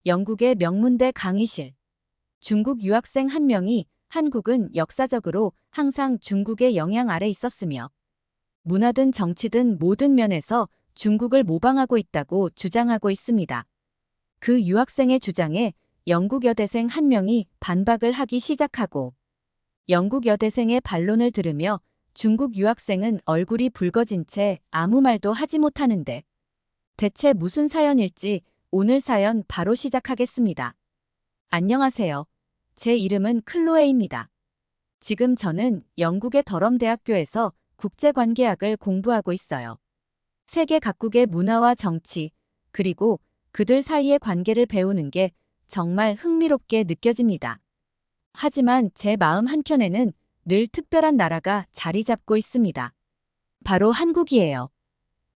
영국의 명문대 강의실. 중국 유학생 한 명이 한국은 역사적으로 항상 중국의 영향 아래 있었으며 문화든 정치든 모든 면에서 중국을 모방하고 있다고 주장하고 있습니다. 그 유학생의 주장에 영국 여대생 한 명이 반박을 하기 시작하고 영국 여대생의 반론을 들으며 중국 유학생은 얼굴이 붉어진 채 아무 말도 하지 못하는데 대체 무슨 사연일지 오늘 사연 바로 시작하겠습니다. 안녕하세요. 제 이름은 클로에입니다. 지금 저는 영국의 더럼 대학교에서 국제관계학을 공부하고 있어요. 세계 각국의 문화와 정치, 그리고 그들 사이의 관계를 배우는 게 정말 흥미롭게 느껴집니다. 하지만 제 마음 한켠에는 늘 특별한 나라가 자리 잡고 있습니다. 바로 한국이에요.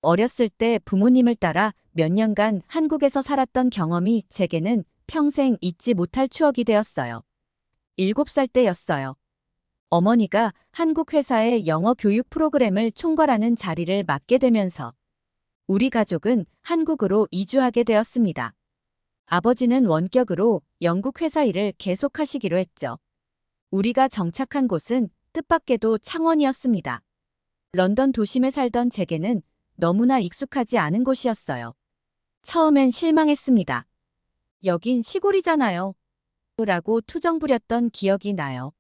어렸을 때 부모님을 따라 몇 년간 한국에서 살았던 경험이 제게는 평생 잊지 못할 추억이 되었어요. 7살 때였어요. 어머니가 한국 회사의 영어 교육 프로그램을 총괄하는 자리를 맡게 되면서 우리 가족은 한국으로 이주하게 되었습니다. 아버지는 원격으로 영국 회사 일을 계속하시기로 했죠. 우리가 정착한 곳은 뜻밖에도 창원이었습니다. 런던 도심에 살던 제게는 너무나 익숙하지 않은 곳이었어요. 처음엔 실망했습니다. 여긴 시골이잖아요. 라고 투정 부렸던 기억이 나요.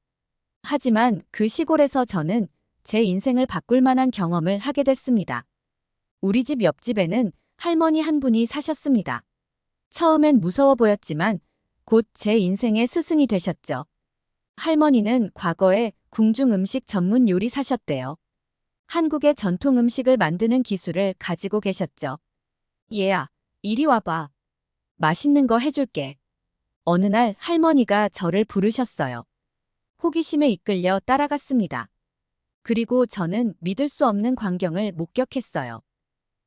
하지만 그 시골에서 저는 제 인생을 바꿀 만한 경험을 하게 됐습니다. 우리 집 옆집에는 할머니 한 분이 사셨습니다. 처음엔 무서워 보였지만 곧 제 인생의 스승이 되셨죠. 할머니는 과거에 궁중 음식 전문 요리사셨대요. 한국의 전통 음식을 만드는 기술을 가지고 계셨죠. 얘야, 이리 와봐. 맛있는 거 해줄게. 어느 날 할머니가 저를 부르셨어요. 호기심에 이끌려 따라갔습니다. 그리고 저는 믿을 수 없는 광경을 목격했어요.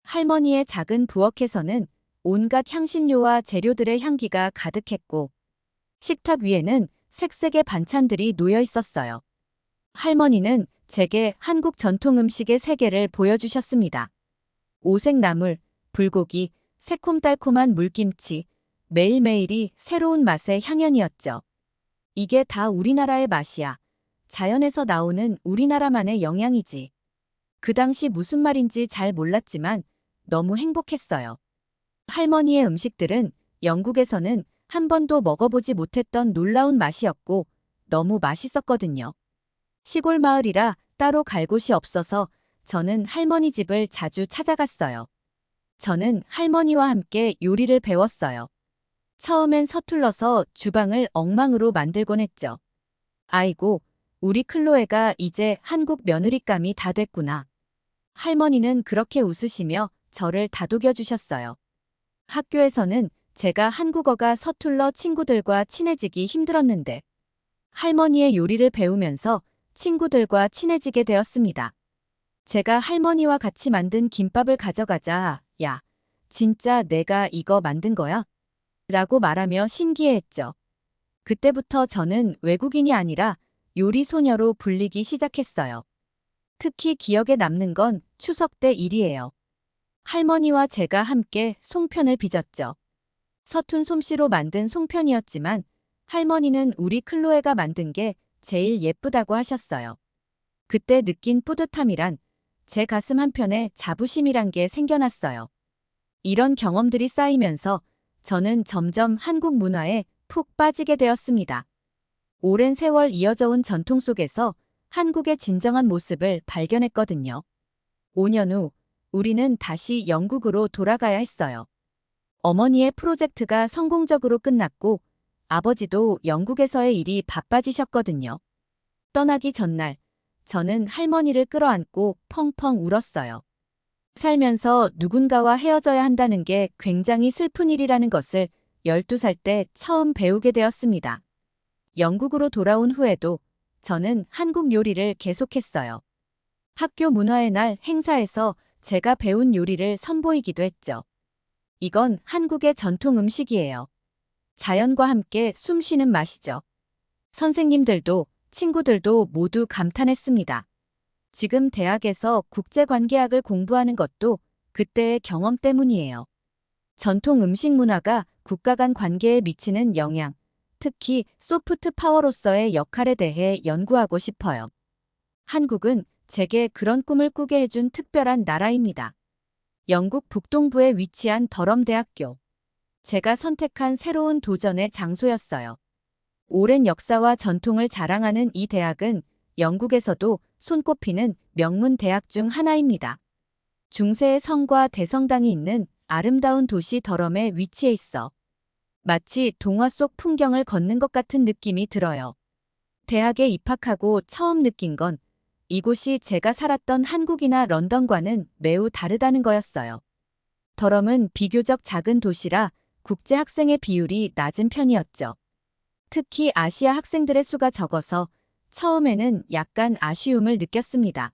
할머니의 작은 부엌에서는 온갖 향신료와 재료들의 향기가 가득했고 식탁 위에는 색색의 반찬들이 놓여 있었어요. 할머니는 제게 한국 전통 음식의 세계를 보여주셨습니다. 오색나물, 불고기, 새콤달콤한 물김치, 매일매일이 새로운 맛의 향연이었죠. 이게 다 우리나라의 맛이야. 자연에서 나오는 우리나라만의 영양이지. 그 당시 무슨 말인지 잘 몰랐지만 너무 행복했어요. 할머니의 음식들은 영국에서는 한 번도 먹어보지 못했던 놀라운 맛이었고 너무 맛있었거든요. 시골 마을이라 따로 갈 곳이 없어서 저는 할머니 집을 자주 찾아갔어요. 저는 할머니와 함께 요리를 배웠어요. 처음엔 서툴러서 주방을 엉망으로 만들곤 했죠. 아이고, 우리 클로에가 이제 한국 며느리감이 다 됐구나. 할머니는 그렇게 웃으시며 저를 다독여 주셨어요. 학교에서는 제가 한국어가 서툴러 친구들과 친해지기 힘들었는데 할머니의 요리를 배우면서 친구들과 친해지게 되었습니다. 제가 할머니와 같이 만든 김밥을 가져가자. 야, 진짜 내가 이거 만든 거야? 라고 말하며 신기해했죠. 그때부터 저는 외국인이 아니라 요리 소녀로 불리기 시작했어요. 특히 기억에 남는 건 추석 때 일이에요. 할머니와 제가 함께 송편을 빚었죠. 서툰 솜씨로 만든 송편이었지만 할머니는 우리 클로에가 만든 게 제일 예쁘다고 하셨어요. 그때 느낀 뿌듯함이란 제 가슴 한편에 자부심이란 게 생겨났어요. 이런 경험들이 쌓이면서 저는 점점 한국 문화에 푹 빠지게 되었습니다. 오랜 세월 이어져 온 전통 속에서 한국의 진정한 모습을 발견했거든요. 5년 후 우리는 다시 영국으로 돌아가야 했어요. 어머니의 프로젝트가 성공적으로 끝났고 아버지도 영국에서의 일이 바빠지셨거든요. 떠나기 전날 저는 할머니를 끌어안고 펑펑 울었어요. 살면서 누군가와 헤어져야 한다는 게 굉장히 슬픈 일이라는 것을 12살 때 처음 배우게 되었습니다. 영국으로 돌아온 후에도 저는 한국 요리를 계속했어요. 학교 문화의 날 행사에서 제가 배운 요리를 선보이기도 했죠. 이건 한국의 전통 음식이에요. 자연과 함께 숨쉬는 맛이죠. 선생님들도 친구들도 모두 감탄했습니다. 지금 대학에서 국제관계학을 공부하는 것도 그때의 경험 때문이에요. 전통 음식 문화가 국가 간 관계에 미치는 영향, 특히 소프트 파워로서의 역할에 대해 연구하고 싶어요. 한국은 제게 그런 꿈을 꾸게 해준 특별한 나라입니다. 영국 북동부에 위치한 더럼 대학교. 제가 선택한 새로운 도전의 장소였어요. 오랜 역사와 전통을 자랑하는 이 대학은 영국에서도 손꼽히는 명문 대학 중 하나입니다. 중세의 성과 대성당이 있는 아름다운 도시 더럼에 위치해 있어 마치 동화 속 풍경을 걷는 것 같은 느낌이 들어요. 대학에 입학하고 처음 느낀 건 이곳이 제가 살았던 한국이나 런던과는 매우 다르다는 거였어요. 더럼은 비교적 작은 도시라 국제 학생의 비율이 낮은 편이었죠. 특히 아시아 학생들의 수가 적어서 처음에는 약간 아쉬움을 느꼈습니다.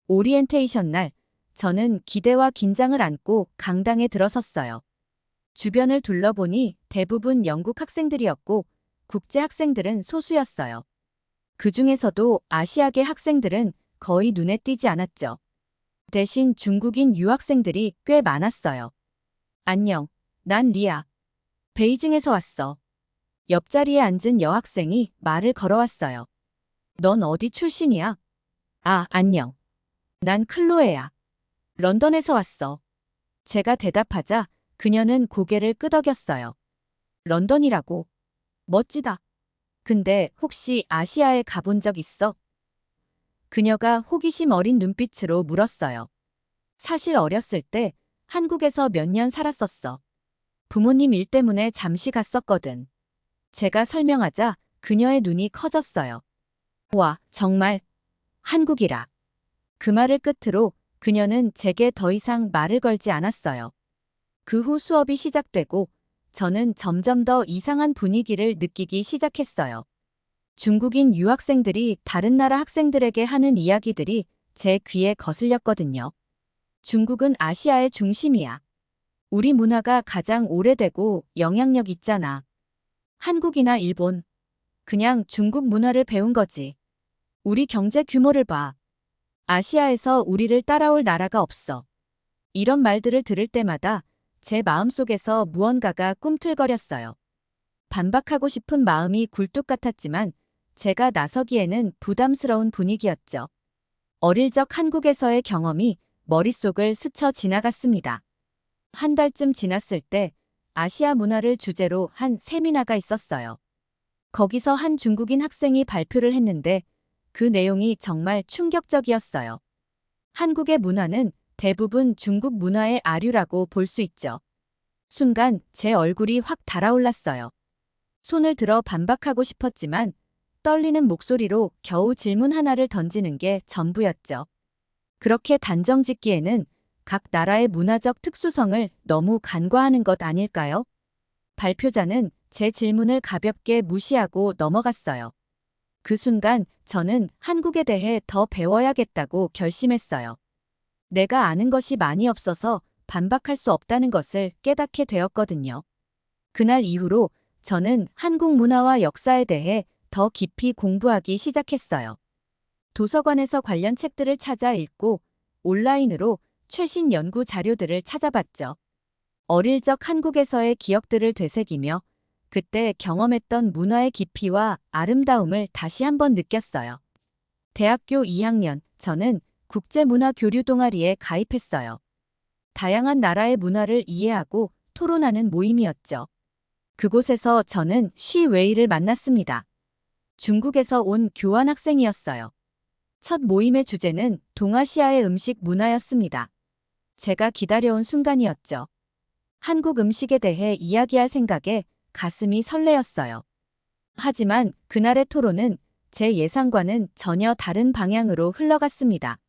오리엔테이션 날, 저는 기대와 긴장을 안고 강당에 들어섰어요. 주변을 둘러보니 대부분 영국 학생들이었고 국제 학생들은 소수였어요. 그 중에서도 아시아계 학생들은 거의 눈에 띄지 않았죠. 대신 중국인 유학생들이 꽤 많았어요. 안녕, 난 리아. 베이징에서 왔어. 옆자리에 앉은 여학생이 말을 걸어왔어요. 넌 어디 출신이야? 아, 안녕. 난 클로에야. 런던에서 왔어. 제가 대답하자 그녀는 고개를 끄덕였어요. 런던이라고. 멋지다. 근데 혹시 아시아에 가본 적 있어? 그녀가 호기심 어린 눈빛으로 물었어요. 사실 어렸을 때 한국에서 몇 년 살았었어. 부모님 일 때문에 잠시 갔었거든. 제가 설명하자 그녀의 눈이 커졌어요. 와, 정말 한국이라. 그 말을 끝으로 그녀는 제게 더 이상 말을 걸지 않았어요. 그 후 수업이 시작되고 저는 점점 더 이상한 분위기를 느끼기 시작했어요. 중국인 유학생들이 다른 나라 학생들에게 하는 이야기들이 제 귀에 거슬렸거든요. 중국은 아시아의 중심이야. 우리 문화가 가장 오래되고 영향력 있잖아. 한국이나 일본, 그냥 중국 문화를 배운 거지. 우리 경제 규모를 봐. 아시아에서 우리를 따라올 나라가 없어. 이런 말들을 들을 때마다 제 마음속에서 무언가가 꿈틀거렸어요. 반박하고 싶은 마음이 굴뚝 같았지만 제가 나서기에는 부담스러운 분위기였죠. 어릴 적 한국에서의 경험이 머릿속을 스쳐 지나갔습니다. 한 달쯤 지났을 때 아시아 문화를 주제로 한 세미나가 있었어요. 거기서 한 중국인 학생이 발표를 했는데 그 내용이 정말 충격적이었어요. 한국의 문화는 대부분 중국 문화의 아류라고 볼 수 있죠. 순간 제 얼굴이 확 달아올랐어요. 손을 들어 반박하고 싶었지만 떨리는 목소리로 겨우 질문 하나를 던지는 게 전부였죠. 그렇게 단정짓기에는 각 나라의 문화적 특수성을 너무 간과하는 것 아닐까요? 발표자는 제 질문을 가볍게 무시하고 넘어갔어요. 그 순간 저는 한국에 대해 더 배워야겠다고 결심했어요. 내가 아는 것이 많이 없어서 반박할 수 없다는 것을 깨닫게 되었거든요. 그날 이후로 저는 한국 문화와 역사에 대해 더 깊이 공부하기 시작했어요. 도서관에서 관련 책들을 찾아 읽고 온라인으로 최신 연구 자료들을 찾아봤죠. 어릴 적 한국에서의 기억들을 되새기며 그때 경험했던 문화의 깊이와 아름다움을 다시 한번 느꼈어요. 대학교 2학년, 저는 국제문화교류 동아리에 가입했어요. 다양한 나라의 문화를 이해하고 토론하는 모임이었죠. 그곳에서 저는 시 웨이를 만났습니다. 중국에서 온 교환학생이었어요. 첫 모임의 주제는 동아시아의 음식 문화였습니다. 제가 기다려온 순간이었죠. 한국 음식에 대해 이야기할 생각에 가슴이 설레었어요. 하지만 그날의 토론은 제 예상과는 전혀 다른 방향으로 흘러갔습니다.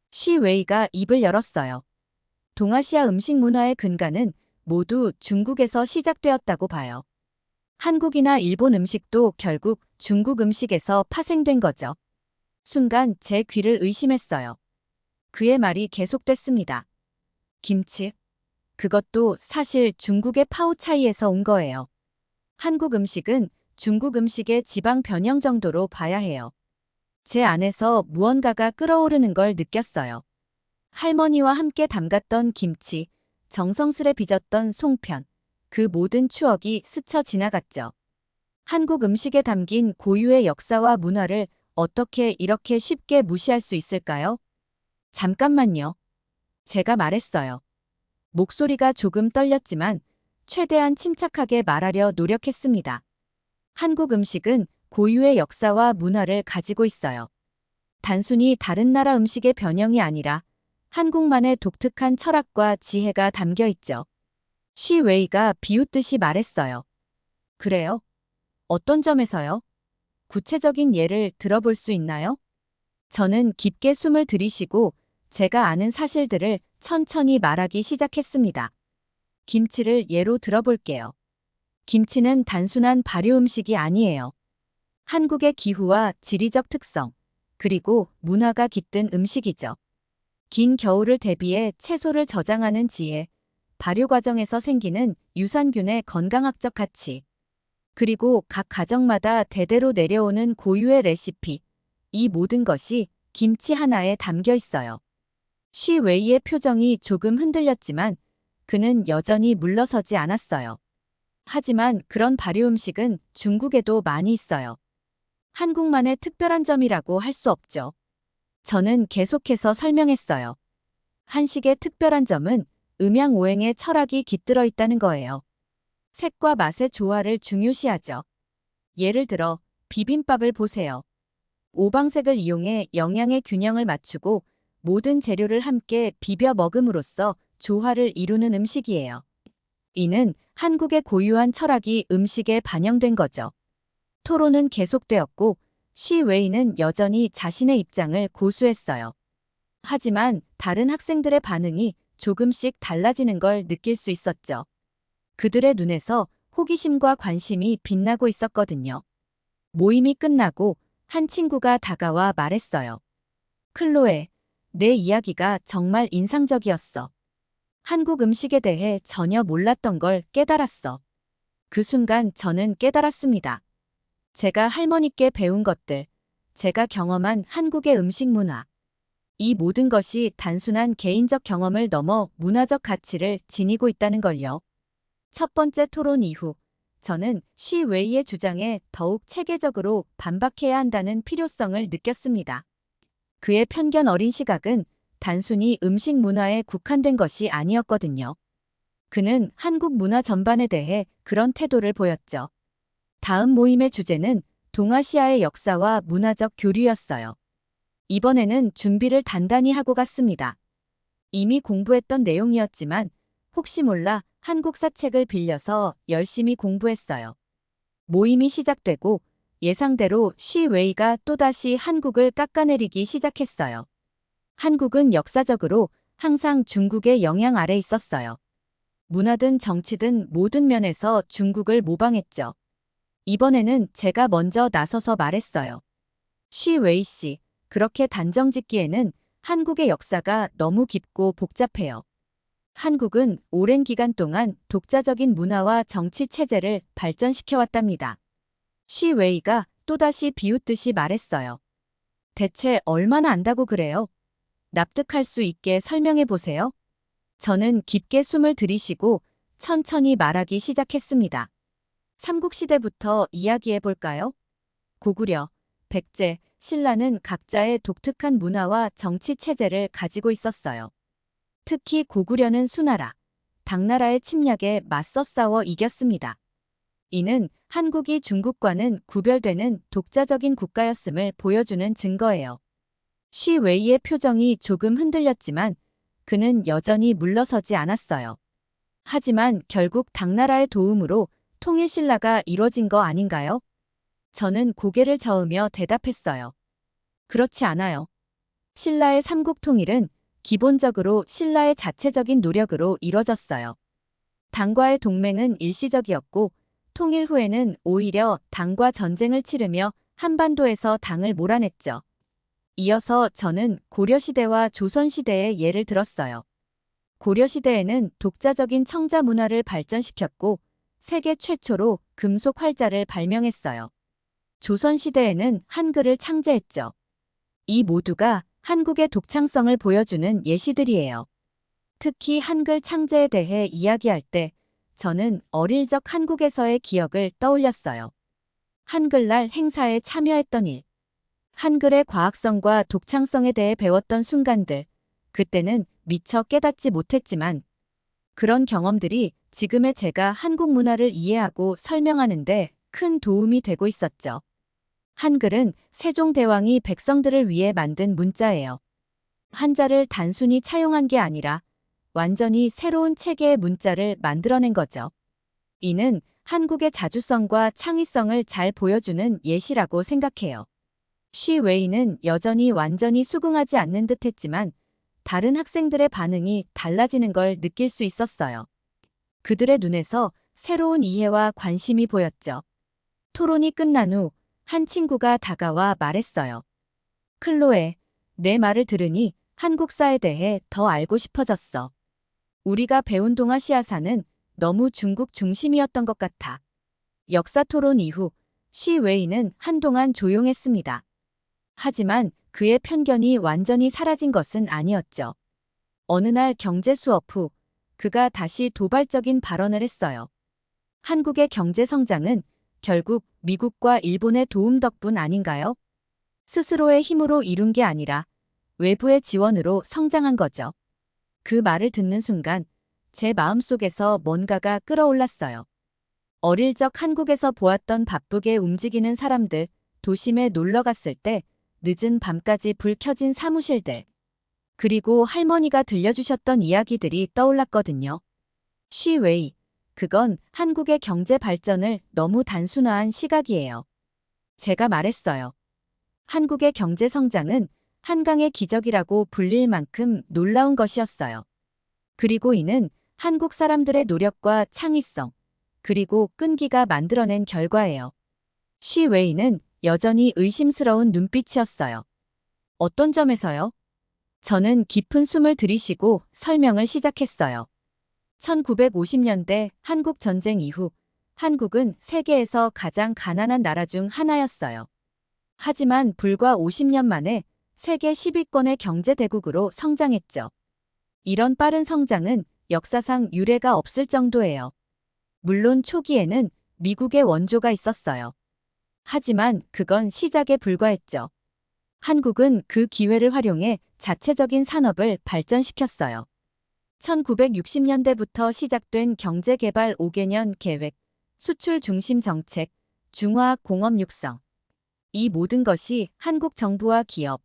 시 웨이가 입을 열었어요. 동아시아 음식 문화의 근간은 모두 중국에서 시작되었다고 봐요. 한국이나 일본 음식도 결국 중국 음식에서 파생된 거죠. 순간 제 귀를 의심했어요. 그의 말이 계속됐습니다. 김치. 그것도 사실 중국의 파오차이에서 온 거예요. 한국 음식은 중국 음식의 지방 변형 정도로 봐야 해요. 제 안에서 무언가가 끓어오르는 걸 느꼈어요. 할머니와 함께 담갔던 김치, 정성스레 빚었던 송편, 그 모든 추억이 스쳐 지나갔죠. 한국 음식에 담긴 고유의 역사와 문화를 어떻게 이렇게 쉽게 무시할 수 있을까요? 잠깐만요. 제가 말했어요. 목소리가 조금 떨렸지만 최대한 침착하게 말하려 노력했습니다. 한국 음식은 고유의 역사와 문화를 가지고 있어요. 단순히 다른 나라 음식의 변형이 아니라 한국만의 독특한 철학과 지혜가 담겨 있죠. 쉬 웨이가 비웃듯이 말했어요. 그래요? 어떤 점에서요? 구체적인 예를 들어볼 수 있나요? 저는 깊게 숨을 들이쉬고 제가 아는 사실들을 천천히 말하기 시작했습니다. 김치를 예로 들어볼게요. 김치는 단순한 발효 음식이 아니에요. 한국의 기후와 지리적 특성, 그리고 문화가 깃든 음식이죠. 긴 겨울을 대비해 채소를 저장하는 지혜, 발효 과정에서 생기는 유산균의 건강학적 가치, 그리고 각 가정마다 대대로 내려오는 고유의 레시피, 이 모든 것이 김치 하나에 담겨 있어요. 쉬 웨이의 표정이 조금 흔들렸지만 그는 여전히 물러서지 않았어요. 하지만 그런 발효 음식은 중국에도 많이 있어요. 한국만의 특별한 점이라고 할 수 없죠. 저는 계속해서 설명했어요. 한식의 특별한 점은 음양오행의 철학이 깃들어 있다는 거예요. 색과 맛의 조화를 중요시하죠. 예를 들어 비빔밥을 보세요. 오방색을 이용해 영양의 균형을 맞추고 모든 재료를 함께 비벼 먹음으로써 조화를 이루는 음식이에요. 이는 한국의 고유한 철학이 음식에 반영된 거죠. 토론은 계속되었고 쉬 웨이는 여전히 자신의 입장을 고수했어요. 하지만 다른 학생들의 반응이 조금씩 달라지는 걸 느낄 수 있었죠. 그들의 눈에서 호기심과 관심이 빛나고 있었거든요. 모임이 끝나고 한 친구가 다가와 말했어요. 클로에, 내 이야기가 정말 인상적이었어. 한국 음식에 대해 전혀 몰랐던 걸 깨달았어. 그 순간 저는 깨달았습니다. 제가 할머니께 배운 것들, 제가 경험한 한국의 음식 문화, 이 모든 것이 단순한 개인적 경험을 넘어 문화적 가치를 지니고 있다는 걸요. 첫 번째 토론 이후, 저는 쉬 웨이의 주장에 더욱 체계적으로 반박해야 한다는 필요성을 느꼈습니다. 그의 편견 어린 시각은 단순히 음식 문화에 국한된 것이 아니었거든요. 그는 한국 문화 전반에 대해 그런 태도를 보였죠. 다음 모임의 주제는 동아시아의 역사와 문화적 교류였어요. 이번에는 준비를 단단히 하고 갔습니다. 이미 공부했던 내용이었지만 혹시 몰라 한국사 책을 빌려서 열심히 공부했어요. 모임이 시작되고 예상대로 쉬 웨이가 또다시 한국을 깎아내리기 시작했어요. 한국은 역사적으로 항상 중국의 영향 아래 있었어요. 문화든 정치든 모든 면에서 중국을 모방했죠. 이번에는 제가 먼저 나서서 말했어요. 쉬 웨이 씨, 그렇게 단정 짓기에는 한국의 역사가 너무 깊고 복잡해요. 한국은 오랜 기간 동안 독자적인 문화와 정치 체제를 발전시켜왔답니다. 쉬 웨이가 또다시 비웃듯이 말했어요. 대체 얼마나 안다고 그래요? 납득할 수 있게 설명해 보세요. 저는 깊게 숨을 들이쉬고 천천히 말하기 시작했습니다. 삼국시대부터 이야기해 볼까요? 고구려, 백제, 신라는 각자의 독특한 문화와 정치 체제를 가지고 있었어요. 특히 고구려는 수나라, 당나라의 침략에 맞서 싸워 이겼습니다. 이는 한국이 중국과는 구별되는 독자적인 국가였음을 보여주는 증거예요. 쉬 웨이의 표정이 조금 흔들렸지만 그는 여전히 물러서지 않았어요. 하지만 결국 당나라의 도움으로 통일신라가 이뤄진 거 아닌가요? 저는 고개를 저으며 대답했어요. 그렇지 않아요. 신라의 삼국 통일은 기본적으로 신라의 자체적인 노력으로 이뤄졌어요. 당과의 동맹은 일시적이었고 통일 후에는 오히려 당과 전쟁을 치르며 한반도에서 당을 몰아냈죠. 이어서 저는 고려시대와 조선시대의 예를 들었어요. 고려시대에는 독자적인 청자 문화를 발전시켰고 세계 최초로 금속 활자를 발명했어요. 조선시대에는 한글을 창제했죠. 이 모두가 한국의 독창성을 보여주는 예시들이에요. 특히 한글 창제에 대해 이야기할 때 저는 어릴 적 한국에서의 기억을 떠올렸어요. 한글날 행사에 참여했던 일, 한글의 과학성과 독창성에 대해 배웠던 순간들, 그때는 미처 깨닫지 못했지만 그런 경험들이 지금의 제가 한국 문화를 이해하고 설명하는데 큰 도움이 되고 있었죠. 한글은 세종대왕이 백성들을 위해 만든 문자예요. 한자를 단순히 차용한 게 아니라 완전히 새로운 체계의 문자를 만들어낸 거죠. 이는 한국의 자주성과 창의성을 잘 보여주는 예시라고 생각해요. 쉬 웨이는 여전히 완전히 수긍하지 않는 듯 했지만 다른 학생들의 반응이 달라지는 걸 느낄 수 있었어요. 그들의 눈에서 새로운 이해와 관심이 보였죠. 토론이 끝난 후 한 친구가 다가와 말했어요. 클로에, 내 말을 들으니 한국사에 대해 더 알고 싶어졌어. 우리가 배운 동아시아사는 너무 중국 중심이었던 것 같아. 역사 토론 이후 쉬 웨이는 한동안 조용했습니다. 하지만 그의 편견이 완전히 사라진 것은 아니었죠. 어느 날 경제 수업 후 그가 다시 도발적인 발언을 했어요. 한국의 경제 성장은 결국 미국과 일본의 도움 덕분 아닌가요? 스스로의 힘으로 이룬 게 아니라 외부의 지원으로 성장한 거죠. 그 말을 듣는 순간 제 마음속에서 뭔가가 끌어올랐어요. 어릴 적 한국에서 보았던 바쁘게 움직이는 사람들, 도심에 놀러 갔을 때 늦은 밤까지 불 켜진 사무실들, 그리고 할머니가 들려주셨던 이야기들이 떠올랐거든요. 쉬 웨이, 그건 한국의 경제 발전을 너무 단순화한 시각이에요. 제가 말했어요. 한국의 경제 성장은 한강의 기적이라고 불릴 만큼 놀라운 것이었어요. 그리고 이는 한국 사람들의 노력과 창의성, 그리고 끈기가 만들어낸 결과예요. 쉬 웨이는 여전히 의심스러운 눈빛이었어요. 어떤 점에서요? 저는 깊은 숨을 들이쉬고 설명을 시작했어요. 1950년대 한국 전쟁 이후 한국은 세계에서 가장 가난한 나라 중 하나였어요. 하지만 불과 50년 만에 세계 10위권의 경제 대국으로 성장했죠. 이런 빠른 성장은 역사상 유례가 없을 정도예요. 물론 초기에는 미국의 원조가 있었어요. 하지만 그건 시작에 불과했죠. 한국은 그 기회를 활용해 자체적인 산업을 발전시켰어요. 1960년대부터 시작된 경제개발 5개년 계획, 수출 중심 정책, 중화학 공업 육성. 이 모든 것이 한국 정부와 기업,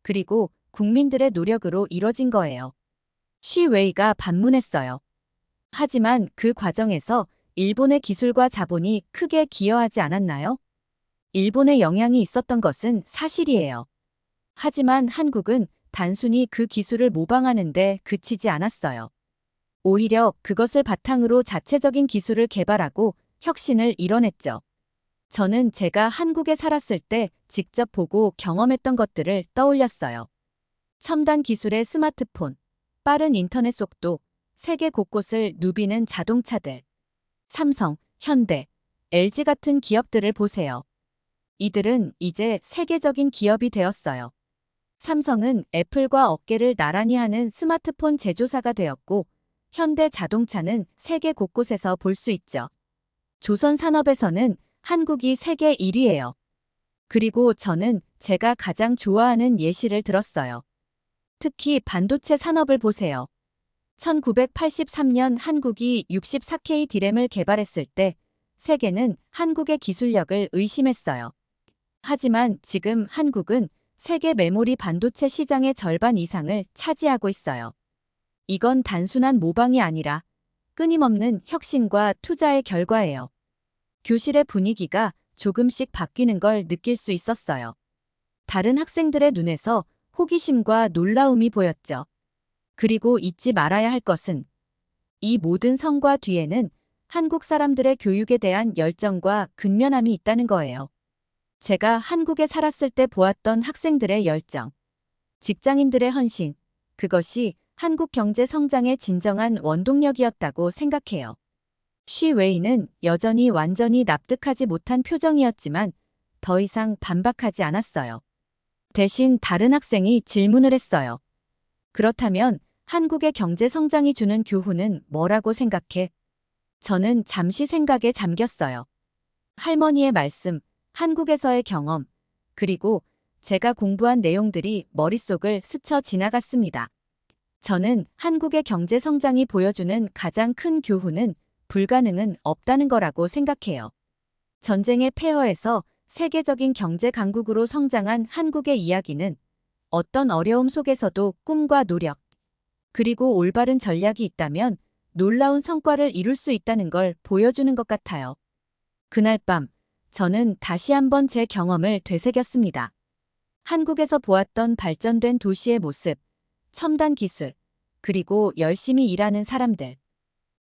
그리고 국민들의 노력으로 이뤄진 거예요. 쉬 웨이가 반문했어요. 하지만 그 과정에서 일본의 기술과 자본이 크게 기여하지 않았나요? 일본의 영향이 있었던 것은 사실이에요. 하지만 한국은 단순히 그 기술을 모방하는 데 그치지 않았어요. 오히려 그것을 바탕으로 자체적인 기술을 개발하고 혁신을 이뤄냈죠. 저는 제가 한국에 살았을 때 직접 보고 경험했던 것들을 떠올렸어요. 첨단 기술의 스마트폰, 빠른 인터넷 속도, 세계 곳곳을 누비는 자동차들. 삼성, 현대, LG 같은 기업들을 보세요. 이들은 이제 세계적인 기업이 되었어요. 삼성은 애플과 어깨를 나란히 하는 스마트폰 제조사가 되었고, 현대 자동차는 세계 곳곳에서 볼 수 있죠. 조선 산업에서는 한국이 세계 1위예요. 그리고 저는 제가 가장 좋아하는 예시를 들었어요. 특히 반도체 산업을 보세요. 1983년 한국이 64K 디램을 개발했을 때 세계는 한국의 기술력을 의심했어요. 하지만 지금 한국은 세계 메모리 반도체 시장의 절반 이상을 차지하고 있어요. 이건 단순한 모방이 아니라 끊임없는 혁신과 투자의 결과예요. 교실의 분위기가 조금씩 바뀌는 걸 느낄 수 있었어요. 다른 학생들의 눈에서 호기심과 놀라움이 보였죠. 그리고 잊지 말아야 할 것은 이 모든 성과 뒤에는 한국 사람들의 교육에 대한 열정과 근면함이 있다는 거예요. 제가 한국에 살았을 때 보았던 학생들의 열정, 직장인들의 헌신, 그것이 한국 경제 성장의 진정한 원동력이었다고 생각해요. 쉬 웨이는 여전히 완전히 납득하지 못한 표정이었지만 더 이상 반박하지 않았어요. 대신 다른 학생이 질문을 했어요. 그렇다면 한국의 경제 성장이 주는 교훈은 뭐라고 생각해? 저는 잠시 생각에 잠겼어요. 할머니의 말씀, 한국에서의 경험, 그리고 제가 공부한 내용들이 머릿속을 스쳐 지나갔습니다. 저는 한국의 경제 성장이 보여주는 가장 큰 교훈은 불가능은 없다는 거라고 생각해요. 전쟁의 폐허에서 세계적인 경제 강국으로 성장한 한국의 이야기는 어떤 어려움 속에서도 꿈과 노력, 그리고 올바른 전략이 있다면 놀라운 성과를 이룰 수 있다는 걸 보여주는 것 같아요. 그날 밤, 저는 다시 한번 제 경험을 되새겼습니다. 한국에서 보았던 발전된 도시의 모습, 첨단 기술, 그리고 열심히 일하는 사람들.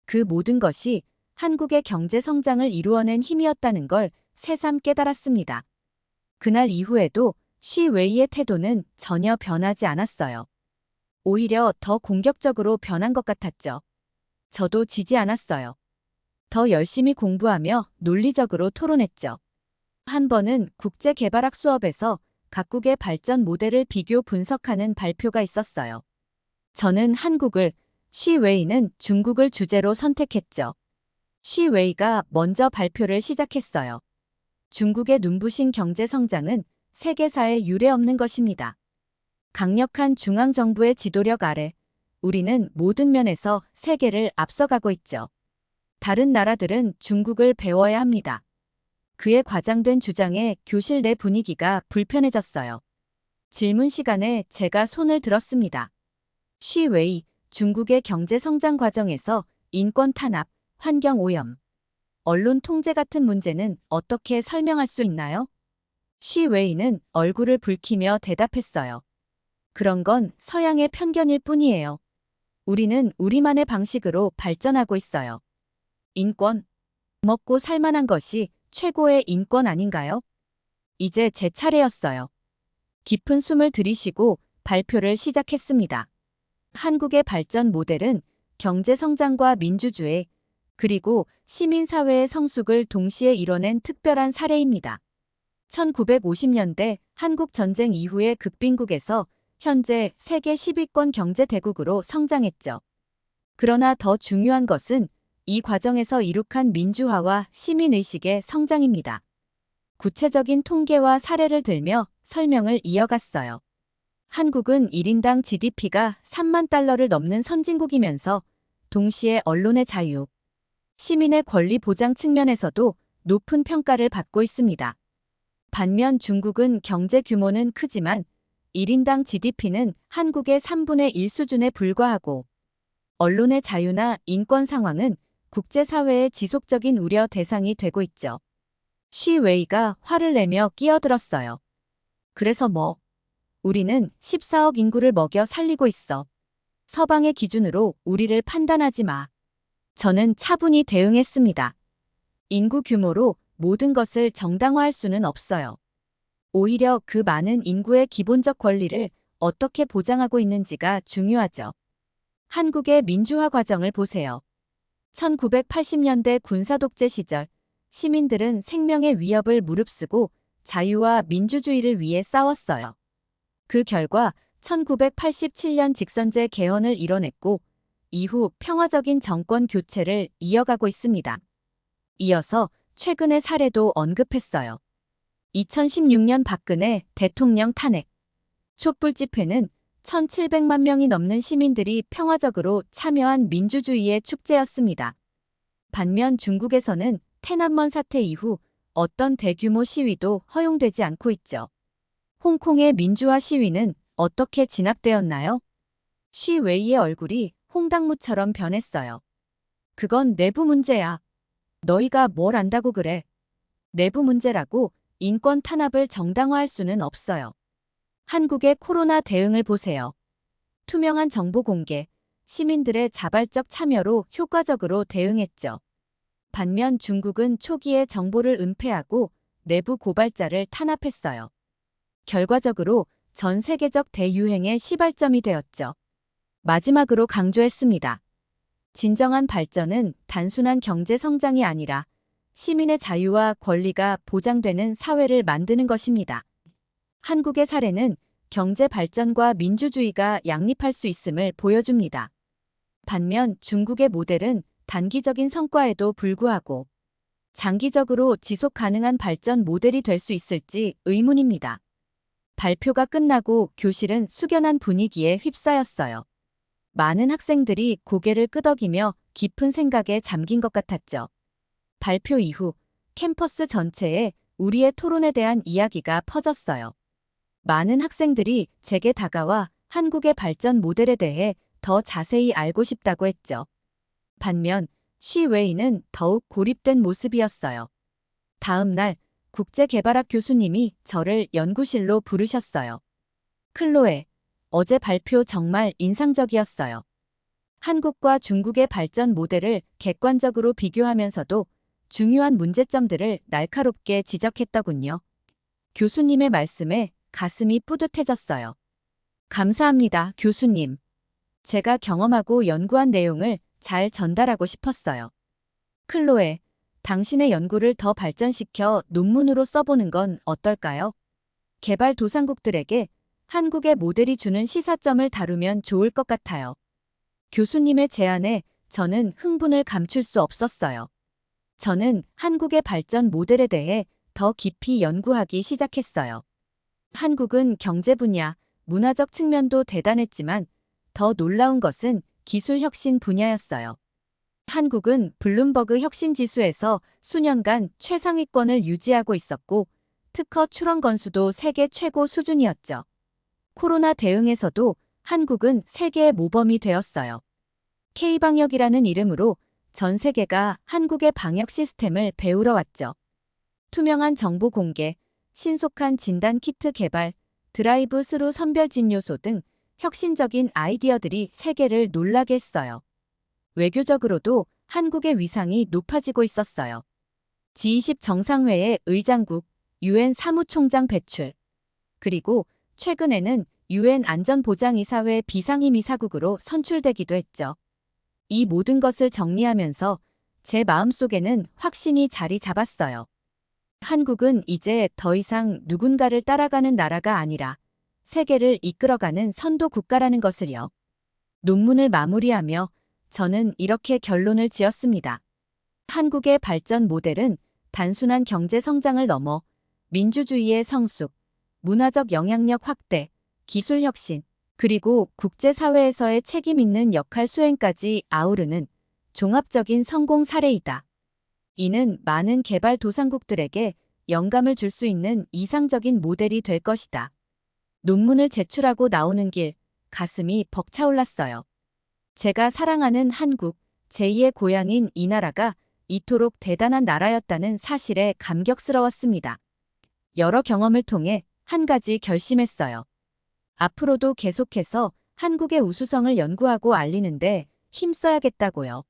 그 모든 것이 한국의 경제 성장을 이루어낸 힘이었다는 걸 새삼 깨달았습니다. 그날 이후에도 시 웨이의 태도는 전혀 변하지 않았어요. 오히려 더 공격적으로 변한 것 같았죠. 저도 지지 않았어요. 더 열심히 공부하며 논리적으로 토론했죠. 한 번은 국제개발학 수업에서 각국의 발전 모델을 비교 분석하는 발표가 있었어요. 저는 한국을, 시 웨이는 중국을 주제로 선택했죠. 시 웨이가 먼저 발표를 시작했어요. 중국의 눈부신 경제 성장은 세계사에 유례없는 것입니다. 강력한 중앙정부의 지도력 아래 우리는 모든 면에서 세계를 앞서가고 있죠. 다른 나라들은 중국을 배워야 합니다. 그의 과장된 주장에 교실 내 분위기가 불편해졌어요. 질문 시간에 제가 손을 들었습니다. 시 웨이, 중국의 경제 성장 과정에서 인권 탄압, 환경 오염, 언론 통제 같은 문제는 어떻게 설명할 수 있나요? 시 웨이는 얼굴을 붉히며 대답했어요. 그런 건 서양의 편견일 뿐이에요. 우리는 우리만의 방식으로 발전하고 있어요. 인권, 먹고 살만한 것이 최고의 인권 아닌가요? 이제 제 차례였어요. 깊은 숨을 들이쉬고 발표를 시작했습니다. 한국의 발전 모델은 경제 성장과 민주주의, 그리고 시민사회의 성숙을 동시에 이뤄낸 특별한 사례입니다. 1950년대 한국 전쟁 이후의 극빈국에서 현재 세계 10위권 경제 대국으로 성장했죠. 그러나 더 중요한 것은 이 과정에서 이룩한 민주화와 시민의식의 성장입니다. 구체적인 통계와 사례를 들며 설명을 이어갔어요. 한국은 1인당 GDP가 3만 달러를 넘는 선진국이면서 동시에 언론의 자유, 시민의 권리 보장 측면에서도 높은 평가를 받고 있습니다. 반면 중국은 경제 규모는 크지만 1인당 GDP는 한국의 3분의 1 수준에 불과하고 언론의 자유나 인권 상황은 국제사회의 지속적인 우려 대상이 되고 있죠. 시 웨이가 화를 내며 끼어들었어요. 그래서 뭐? 우리는 14억 인구를 먹여 살리고 있어. 서방의 기준으로 우리를 판단하지 마. 저는 차분히 대응했습니다. 인구 규모로 모든 것을 정당화할 수는 없어요. 오히려 그 많은 인구의 기본적 권리를 어떻게 보장하고 있는지가 중요하죠. 한국의 민주화 과정을 보세요. 1980년대 군사독재 시절 시민들은 생명의 위협을 무릅쓰고 자유와 민주주의를 위해 싸웠어요. 그 결과 1987년 직선제 개헌을 이뤄냈고 이후 평화적인 정권 교체를 이어가고 있습니다. 이어서 최근의 사례도 언급했어요. 2016년 박근혜 대통령 탄핵. 촛불 집회는 1,700만 명이 넘는 시민들이 평화적으로 참여한 민주주의의 축제였습니다. 반면 중국에서는天安문 사태 이후 어떤 대규모 시위도 허용되지 않고 있죠. 홍콩의 민주화 시위는 어떻게 진압되었나요? 시 웨이의 얼굴이 홍당무처럼 변했어요. 그건 내부 문제야. 너희가 뭘 안다고 그래. 내부 문제라고 인권 탄압을 정당화할 수는 없어요. 한국의 코로나 대응을 보세요. 투명한 정보 공개, 시민들의 자발적 참여로 효과적으로 대응했죠. 반면 중국은 초기에 정보를 은폐하고 내부 고발자를 탄압했어요. 결과적으로 전 세계적 대유행의 시발점이 되었죠. 마지막으로 강조했습니다. 진정한 발전은 단순한 경제 성장이 아니라 시민의 자유와 권리가 보장되는 사회를 만드는 것입니다. 한국의 사례는 경제 발전과 민주주의가 양립할 수 있음을 보여줍니다. 반면 중국의 모델은 단기적인 성과에도 불구하고 장기적으로 지속 가능한 발전 모델이 될 수 있을지 의문입니다. 발표가 끝나고 교실은 숙연한 분위기에 휩싸였어요. 많은 학생들이 고개를 끄덕이며 깊은 생각에 잠긴 것 같았죠. 발표 이후 캠퍼스 전체에 우리의 토론에 대한 이야기가 퍼졌어요. 많은 학생들이 제게 다가와 한국의 발전 모델에 대해 더 자세히 알고 싶다고 했죠. 반면 시웨이는 더욱 고립된 모습이었어요. 다음 날 국제개발학 교수님이 저를 연구실로 부르셨어요. 클로에, 어제 발표 정말 인상적이었어요. 한국과 중국의 발전 모델을 객관적으로 비교하면서도 중요한 문제점들을 날카롭게 지적했더군요. 교수님의 말씀에 가슴이 뿌듯해졌어요. 감사합니다, 교수님. 제가 경험하고 연구한 내용을 잘 전달하고 싶었어요. 클로에, 당신의 연구를 더 발전시켜 논문으로 써보는 건 어떨까요? 개발도상국들에게 한국의 모델이 주는 시사점을 다루면 좋을 것 같아요. 교수님의 제안에 저는 흥분을 감출 수 없었어요. 저는 한국의 발전 모델에 대해 더 깊이 연구하기 시작했어요. 한국은 경제 분야, 문화적 측면도 대단했지만 더 놀라운 것은 기술 혁신 분야였어요. 한국은 블룸버그 혁신 지수에서 수년간 최상위권을 유지하고 있었고 특허 출원 건수도 세계 최고 수준이었죠. 코로나 대응에서도 한국은 세계의 모범이 되었어요. K방역이라는 이름으로 전 세계가 한국의 방역 시스템을 배우러 왔죠. 투명한 정보 공개, 신속한 진단 키트 개발, 드라이브 스루 선별 진료소 등 혁신적인 아이디어들이 세계를 놀라게 했어요. 외교적으로도 한국의 위상이 높아지고 있었어요. G20 정상회의 의장국, UN 사무총장 배출, 그리고 최근에는 UN 안전보장이사회 비상임이사국으로 선출되기도 했죠. 이 모든 것을 정리하면서 제 마음속에는 확신이 자리 잡았어요. 한국은 이제 더 이상 누군가를 따라가는 나라가 아니라 세계를 이끌어가는 선도 국가라는 것을요. 논문을 마무리하며 저는 이렇게 결론을 지었습니다. 한국의 발전 모델은 단순한 경제 성장을 넘어 민주주의의 성숙, 문화적 영향력 확대, 기술 혁신, 그리고 국제사회에서의 책임 있는 역할 수행까지 아우르는 종합적인 성공 사례이다. 이는 많은 개발도상국들에게 영감을 줄 수 있는 이상적인 모델이 될 것이다. 논문을 제출하고 나오는 길, 가슴이 벅차올랐어요. 제가 사랑하는 한국, 제2의 고향인 이 나라가 이토록 대단한 나라였다는 사실에 감격스러웠습니다. 여러 경험을 통해 한 가지 결심했어요. 앞으로도 계속해서 한국의 우수성을 연구하고 알리는데 힘써야겠다고요.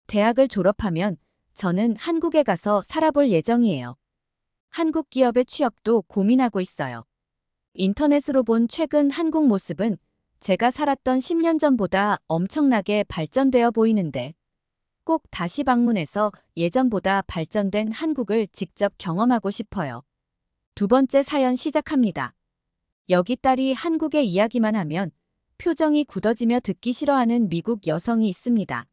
대학을 졸업하면 저는 한국에 가서 살아볼 예정이에요. 한국 기업의 취업도 고민하고 있어요. 인터넷으로 본 최근 한국 모습은 제가 살았던 10년 전보다 엄청나게 발전되어 보이는데 꼭 다시 방문해서 예전보다 발전된 한국을 직접 경험하고 싶어요. 두 번째 사연 시작합니다. 여기 딸이 한국의 이야기만 하면 표정이 굳어지며 듣기 싫어하는 미국 여성이 있습니다.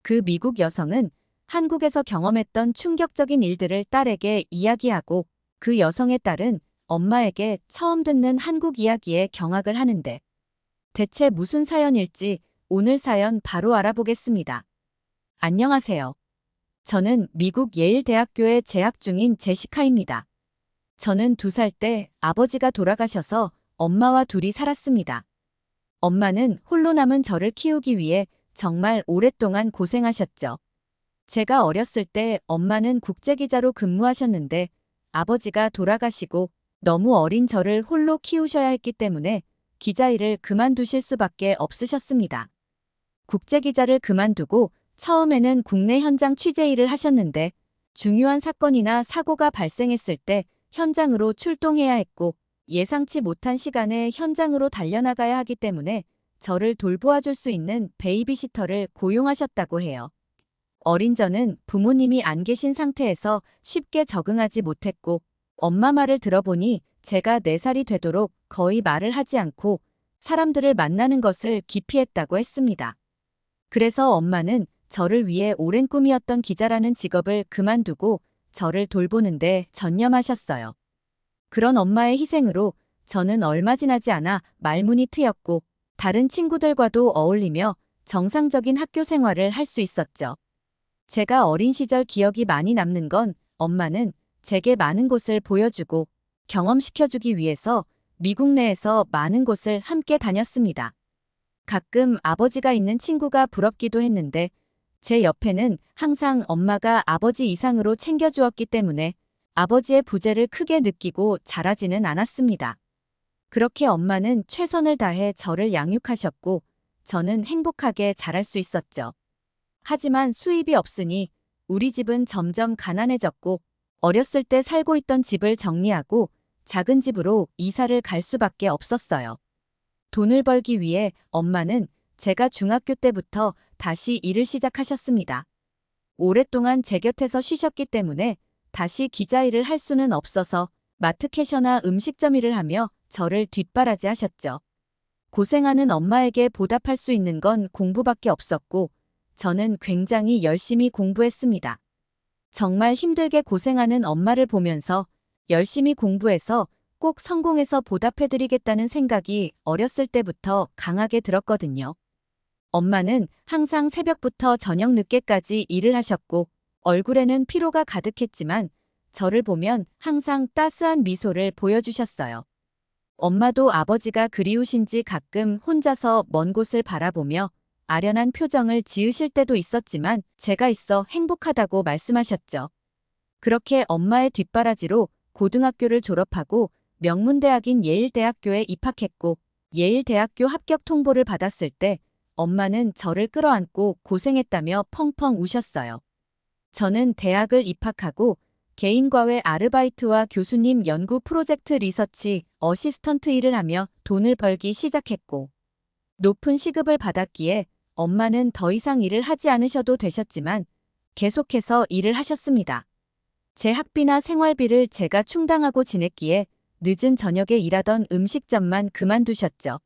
그 미국 여성은 한국에서 경험했던 충격적인 일들을 딸에게 이야기하고 그 여성의 딸은 엄마에게 처음 듣는 한국 이야기에 경악을 하는데 대체 무슨 사연일지 오늘 사연 바로 알아보겠습니다. 안녕하세요. 저는 미국 예일대학교에 재학 중인 제시카입니다. 저는 2살 때 아버지가 돌아가셔서 엄마와 둘이 살았습니다. 엄마는 홀로 남은 저를 키우기 위해 정말 오랫동안 고생하셨죠. 제가 어렸을 때 엄마는 국제기자로 근무하셨는데 아버지가 돌아가시고 너무 어린 저를 홀로 키우셔야 했기 때문에 기자 일을 그만두실 수밖에 없으셨습니다. 국제기자를 그만두고 처음에는 국내 현장 취재 일을 하셨는데 중요한 사건이나 사고가 발생했을 때 현장으로 출동해야 했고 예상치 못한 시간에 현장으로 달려나가야 하기 때문에 저를 돌보아줄 수 있는 베이비시터를 고용하셨다고 해요. 어린 저는 부모님이 안 계신 상태에서 쉽게 적응하지 못했고 엄마 말을 들어보니 제가 4살이 되도록 거의 말을 하지 않고 사람들을 만나는 것을 기피했다고 했습니다. 그래서 엄마는 저를 위해 오랜 꿈이었던 기자라는 직업을 그만두고 저를 돌보는데 전념하셨어요. 그런 엄마의 희생으로 저는 얼마 지나지 않아 말문이 트였고 다른 친구들과도 어울리며 정상적인 학교 생활을 할 수 있었죠. 제가 어린 시절 기억이 많이 남는 건 엄마는 제게 많은 곳을 보여주고 경험시켜주기 위해서 미국 내에서 많은 곳을 함께 다녔습니다. 가끔 아버지가 있는 친구가 부럽기도 했는데 제 옆에는 항상 엄마가 아버지 이상으로 챙겨주었기 때문에 아버지의 부재를 크게 느끼고 자라지는 않았습니다. 그렇게 엄마는 최선을 다해 저를 양육하셨고 저는 행복하게 자랄 수 있었죠. 하지만 수입이 없으니 우리 집은 점점 가난해졌고 어렸을 때 살고 있던 집을 정리하고 작은 집으로 이사를 갈 수밖에 없었어요. 돈을 벌기 위해 엄마는 제가 중학교 때부터 다시 일을 시작하셨습니다. 오랫동안 제 곁에서 쉬셨기 때문에 다시 기자 일을 할 수는 없어서 마트 캐셔나 음식점 일을 하며 저를 뒷바라지 하셨죠. 고생하는 엄마에게 보답할 수 있는 건 공부밖에 없었고 저는 굉장히 열심히 공부했습니다. 정말 힘들게 고생하는 엄마를 보면서 열심히 공부해서 꼭 성공해서 보답해드리겠다는 생각이 어렸을 때부터 강하게 들었거든요. 엄마는 항상 새벽부터 저녁 늦게까지 일을 하셨고 얼굴에는 피로가 가득했지만 저를 보면 항상 따스한 미소를 보여주셨어요. 엄마도 아버지가 그리우신지 가끔 혼자서 먼 곳을 바라보며 아련한 표정을 지으실 때도 있었지만 제가 있어 행복하다고 말씀하셨죠. 그렇게 엄마의 뒷바라지로 고등학교를 졸업하고 명문대학인 예일대학교에 입학했고 예일대학교 합격 통보를 받았을 때 엄마는 저를 끌어안고 고생했다며 펑펑 우셨어요. 저는 대학을 입학하고 개인과외 아르바이트와 교수님 연구 프로젝트 리서치 어시스턴트 일을 하며 돈을 벌기 시작했고 높은 시급을 받았기에 엄마는 더 이상 일을 하지 않으셔도 되셨지만 계속해서 일을 하셨습니다. 제 학비나 생활비를 제가 충당하고 지냈기에 늦은 저녁에 일하던 음식점만 그만두셨죠.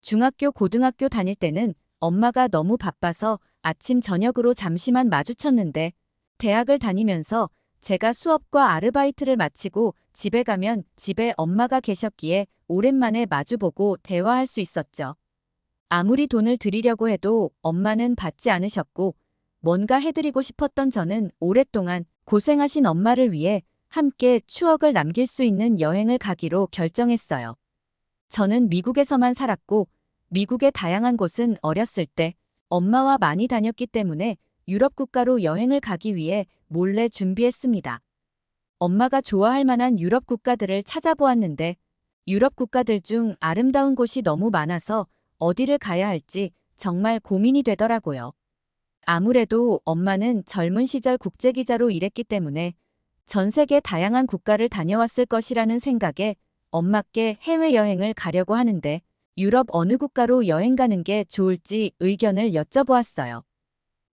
중학교, 고등학교 다닐 때는 엄마가 너무 바빠서 아침, 저녁으로 잠시만 마주쳤는데 대학을 다니면서 제가 수업과 아르바이트를 마치고 집에 가면 집에 엄마가 계셨기에 오랜만에 마주보고 대화할 수 있었죠. 아무리 돈을 드리려고 해도 엄마는 받지 않으셨고 뭔가 해드리고 싶었던 저는 오랫동안 고생하신 엄마를 위해 함께 추억을 남길 수 있는 여행을 가기로 결정했어요. 저는 미국에서만 살았고 미국의 다양한 곳은 어렸을 때 엄마와 많이 다녔기 때문에 유럽 국가로 여행을 가기 위해 몰래 준비했습니다. 엄마가 좋아할 만한 유럽 국가들을 찾아보았는데 유럽 국가들 중 아름다운 곳이 너무 많아서 어디를 가야 할지 정말 고민이 되더라고요. 아무래도 엄마는 젊은 시절 국제기자로 일했기 때문에 전 세계 다양한 국가를 다녀왔을 것이라는 생각에 엄마께 해외여행을 가려고 하는데 유럽 어느 국가로 여행 가는 게 좋을지 의견을 여쭤보았어요.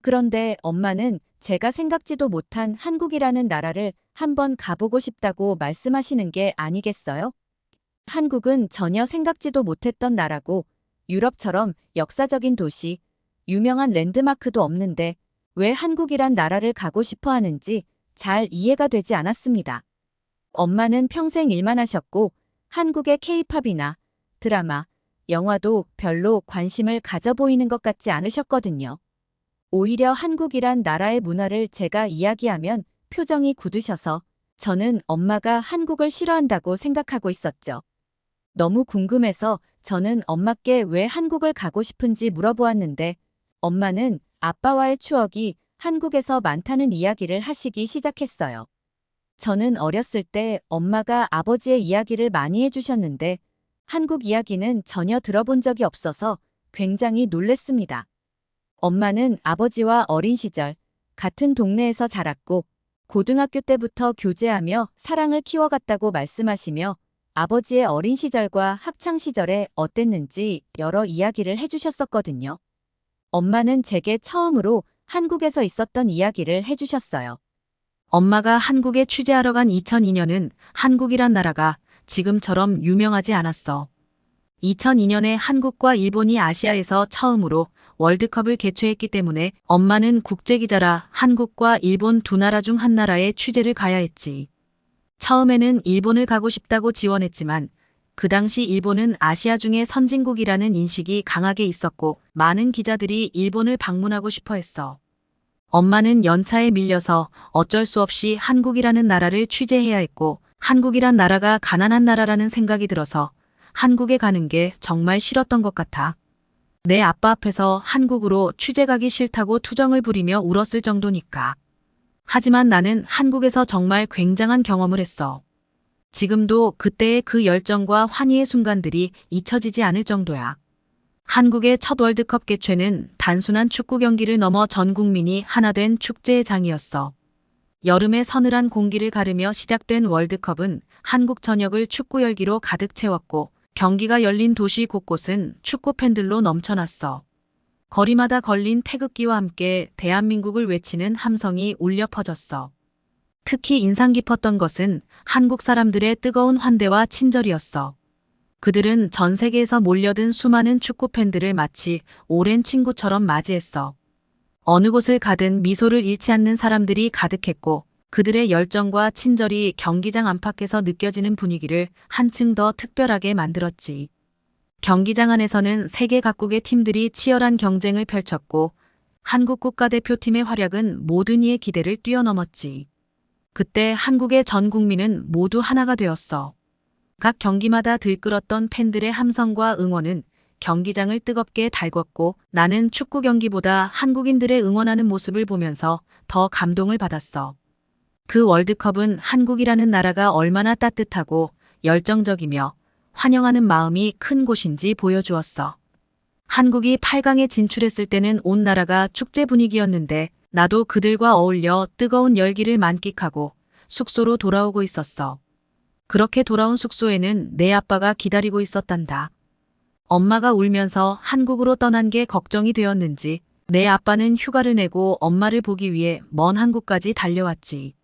그런데 엄마는 제가 생각지도 못한 한국이라는 나라를 한번 가보고 싶다고 말씀하시는 게 아니겠어요? 한국은 전혀 생각지도 못했던 나라고 유럽처럼 역사적인 도시, 유명한 랜드마크도 없는데 왜 한국이란 나라를 가고 싶어 하는지 잘 이해가 되지 않았습니다. 엄마는 평생 일만 하셨고 한국의 케이팝이나 드라마, 영화도 별로 관심을 가져 보이는 것 같지 않으셨거든요. 오히려 한국이란 나라의 문화를 제가 이야기하면 표정이 굳으셔서 저는 엄마가 한국을 싫어한다고 생각하고 있었죠. 너무 궁금해서 저는 엄마께 왜 한국을 가고 싶은지 물어보았는데 엄마는 아빠와의 추억이 한국에서 많다는 이야기를 하시기 시작했어요. 저는 어렸을 때 엄마가 아버지의 이야기를 많이 해주셨는데 한국 이야기는 전혀 들어본 적이 없어서 굉장히 놀랬습니다. 엄마는 아버지와 어린 시절 같은 동네에서 자랐고 고등학교 때부터 교제하며 사랑을 키워갔다고 말씀하시며 아버지의 어린 시절과 학창 시절에 어땠는지 여러 이야기를 해주셨었거든요. 엄마는 제게 처음으로 한국에서 있었던 이야기를 해주셨어요. 엄마가 한국에 취재하러 간 2002년은 한국이란 나라가 지금처럼 유명하지 않았어. 2002년에 한국과 일본이 아시아에서 처음으로 월드컵을 개최했기 때문에 엄마는 국제기자라 한국과 일본 두 나라 중 한 나라에 취재를 가야 했지. 처음에는 일본을 가고 싶다고 지원했지만 그 당시 일본은 아시아 중의 선진국이라는 인식이 강하게 있었고 많은 기자들이 일본을 방문하고 싶어 했어. 엄마는 연차에 밀려서 어쩔 수 없이 한국이라는 나라를 취재해야 했고 한국이란 나라가 가난한 나라라는 생각이 들어서 한국에 가는 게 정말 싫었던 것 같아. 내 아빠 앞에서 한국으로 취재 가기 싫다고 투정을 부리며 울었을 정도니까. 하지만 나는 한국에서 정말 굉장한 경험을 했어. 지금도 그때의 그 열정과 환희의 순간들이 잊혀지지 않을 정도야. 한국의 첫 월드컵 개최는 단순한 축구 경기를 넘어 전 국민이 하나 된 축제의 장이었어. 여름의 서늘한 공기를 가르며 시작된 월드컵은 한국 전역을 축구 열기로 가득 채웠고 경기가 열린 도시 곳곳은 축구 팬들로 넘쳐났어. 거리마다 걸린 태극기와 함께 대한민국을 외치는 함성이 울려 퍼졌어. 특히 인상 깊었던 것은 한국 사람들의 뜨거운 환대와 친절이었어. 그들은 전 세계에서 몰려든 수많은 축구 팬들을 마치 오랜 친구처럼 맞이했어. 어느 곳을 가든 미소를 잃지 않는 사람들이 가득했고 그들의 열정과 친절이 경기장 안팎에서 느껴지는 분위기를 한층 더 특별하게 만들었지. 경기장 안에서는 세계 각국의 팀들이 치열한 경쟁을 펼쳤고 한국 국가대표팀의 활약은 모든 이의 기대를 뛰어넘었지. 그때 한국의 전 국민은 모두 하나가 되었어. 각 경기마다 들끓었던 팬들의 함성과 응원은 경기장을 뜨겁게 달궜고 나는 축구 경기보다 한국인들의 응원하는 모습을 보면서 더 감동을 받았어. 그 월드컵은 한국이라는 나라가 얼마나 따뜻하고 열정적이며 환영하는 마음이 큰 곳인지 보여주었어. 한국이 8강에 진출했을 때는 온 나라가 축제 분위기였는데 나도 그들과 어울려 뜨거운 열기를 만끽하고 숙소로 돌아오고 있었어. 그렇게 돌아온 숙소에는 내 아빠가 기다리고 있었단다. 엄마가 울면서 한국으로 떠난 게 걱정이 되었는지 내 아빠는 휴가를 내고 엄마를 보기 위해 먼 한국까지 달려왔지.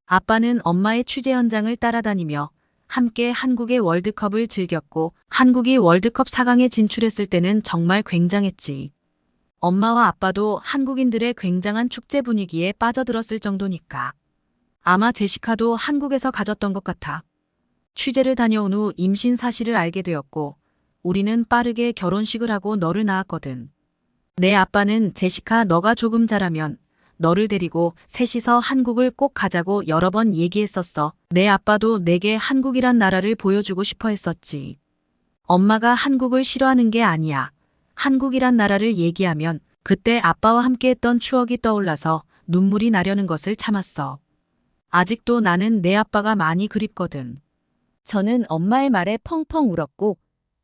아빠는 엄마의 취재 현장을 따라다니며 함께 한국의 월드컵을 즐겼고 한국이 월드컵 4강에 진출했을 때는 정말 굉장했지. 엄마와 아빠도 한국인들의 굉장한 축제 분위기에 빠져들었을 정도니까. 아마 제시카도 한국에서 가졌던 것 같아. 취재를 다녀온 후 임신 사실을 알게 되었고 우리는 빠르게 결혼식을 하고 너를 낳았거든. 내 아빠는 제시카 너가 조금 자라면 너를 데리고 셋이서 한국을 꼭 가자고 여러 번 얘기했었어. 내 아빠도 내게 한국이란 나라를 보여주고 싶어 했었지. 엄마가 한국을 싫어하는 게 아니야. 한국이란 나라를 얘기하면 그때 아빠와 함께했던 추억이 떠올라서 눈물이 나려는 것을 참았어. 아직도 나는 내 아빠가 많이 그립거든. 저는 엄마의 말에 펑펑 울었고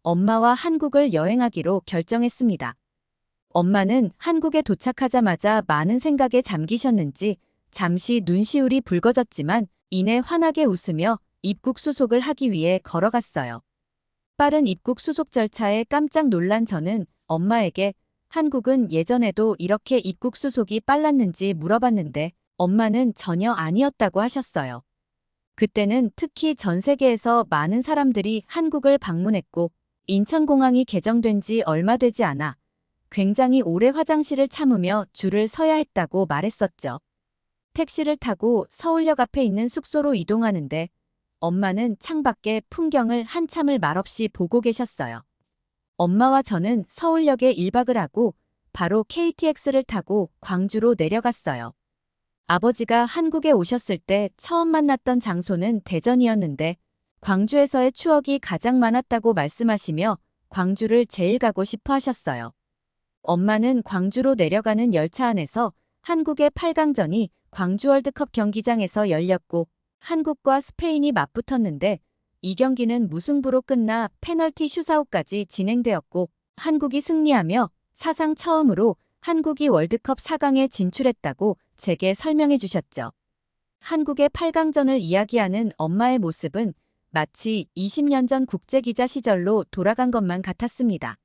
엄마와 한국을 여행하기로 결정했습니다. 엄마는 한국에 도착하자마자 많은 생각에 잠기셨는지 잠시 눈시울이 붉어졌지만 이내 환하게 웃으며 입국 수속을 하기 위해 걸어갔어요. 빠른 입국 수속 절차에 깜짝 놀란 저는 엄마에게 한국은 예전에도 이렇게 입국 수속이 빨랐는지 물어봤는데 엄마는 전혀 아니었다고 하셨어요. 그때는 특히 전 세계에서 많은 사람들이 한국을 방문했고 인천공항이 개정된 지 얼마 되지 않아 굉장히 오래 화장실을 참으며 줄을 서야 했다고 말했었죠. 택시를 타고 서울역 앞에 있는 숙소로 이동하는데 엄마는 창밖의 풍경을 한참을 말없이 보고 계셨어요. 엄마와 저는 서울역에 1박을 하고 바로 KTX를 타고 광주로 내려갔어요. 아버지가 한국에 오셨을 때 처음 만났던 장소는 대전이었는데 광주에서의 추억이 가장 많았다고 말씀하시며 광주를 제일 가고 싶어 하셨어요. 엄마는 광주로 내려가는 열차 안에서 한국의 8강전이 광주 월드컵 경기장에서 열렸고 한국과 스페인이 맞붙었는데 이 경기는 무승부로 끝나 페널티 슈트아웃까지 진행되었고 한국이 승리하며 사상 처음으로 한국이 월드컵 4강에 진출했다고 제게 설명해 주셨죠. 한국의 8강전을 이야기하는 엄마의 모습은 마치 20년 전 국제기자 시절로 돌아간 것만 같았습니다.